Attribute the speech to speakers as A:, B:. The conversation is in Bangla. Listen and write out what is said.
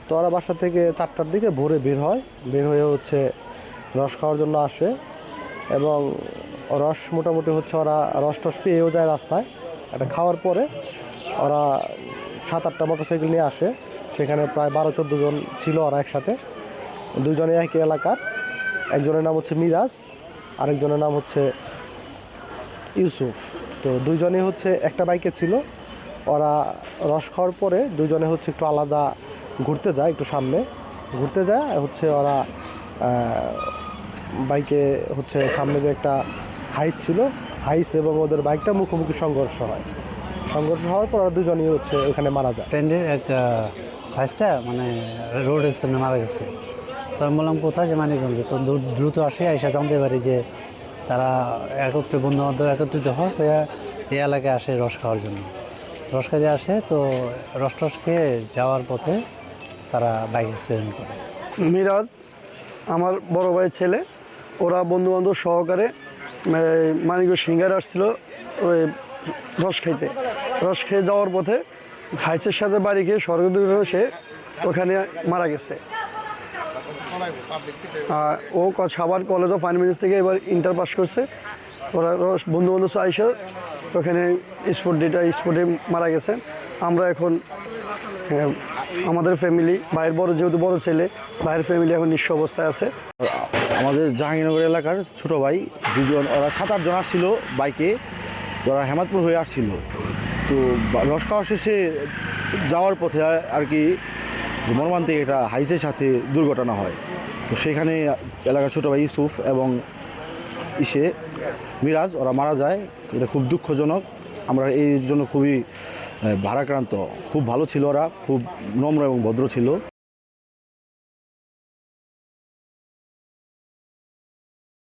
A: তো ওরা বাসা থেকে 4টার দিকে ভোরে বের হয়, বের হয়ে হচ্ছে রস খাওয়ার জন্য আসে এবং রস মোটামুটি হচ্ছে ওরা রস টস পেয়েও যায় রাস্তায়। এটা খাওয়ার পরে ওরা 7-8টা মোটরসাইকেল নিয়ে আসে, সেখানে প্রায় 12-14 জন ছিল ওরা একসাথে। দুজনে একই এলাকার, একজনের নাম হচ্ছে মিরাজ, আরেকজনের নাম হচ্ছে ইউসুফ। তো দুইজনে হচ্ছে একটা বাইকে ছিল। ওরা রস খাওয়ার পরে দুজনে হচ্ছে একটু আলাদা ঘুরতে যায়, একটু সামনে ঘুরতে যায় হচ্ছে ওরা বাইকে হচ্ছে সামনে যে একটা হাইস ছিল, হাইস এবং ওদের বাইকটা মুখোমুখি সংঘর্ষ হয়। সংঘর্ষ হওয়ার পর ওরা দুজনেই হচ্ছে ওখানে মারা যায়।
B: ট্রেন্ডের এক ভাইসটা মানে রোড অ্যাক্সিডেন্টে মারা গেছে। তো আমি বললাম কোথায়, যে মানিকগঞ্জে। তো দ্রুত আসে আইসা জানতে পারি যে তারা একত্রে বন্ধুবান্ধব একত্রিত হয়ে এই এলাকায় আসে রস খাওয়ার জন্য। রস খাইতে আসে, তো রস টস খেয়ে যাওয়ার পথে তারা বাইক অ্যাক্সিডেন্ট করে।
C: মিরাজ আমার বড় ভাইয়ের ছেলে, ওরা বন্ধুবান্ধব সহকারে মানিকগঞ্জ সিঙ্গারে আসছিল ওই রস খাইতে। রস খেয়ে যাওয়ার পথে হাইসের সাথে বাড়ি খেয়ে সড়ক দুর্ঘটনায় সে ওখানে মারা গেছে। ও সাভার কলেজ অফ ফাইন্যান্স থেকে এবার ইন্টার পাস করছে। ওরা বন্ধুবান্ধব আইসা ওখানে স্পটে মারা গেছে। আমরা এখন আমাদের ফ্যামিলি, ভাইয়ের যেহেতু বড় ছেলে, ভাইয়ের ফ্যামিলি এখন নিঃস্ব অবস্থায় আছে।
D: আমাদের জাহাঙ্গীরনগর এলাকার ছোট ভাই দুজন, ওরা 7-8 জন আসছিল বাইকে। তো ওরা হেমাদপুর হয়ে আসছিল। তো রস খাওয়া শেষে যাওয়ার পথে আর কি মর্মান্তিক একটা হাইসের সাথে দুর্ঘটনা হয়। তো সেখানে এলাকার ছোট ভাই ইউসুফ এবং মিরাজ ওরা মারা যায়। এটা খুব দুঃখজনক। আমরা এই জন্য খুবই ভারাক্রান্ত। খুব ভালো ছিল ওরা, খুব নম্র এবং ভদ্র ছিল।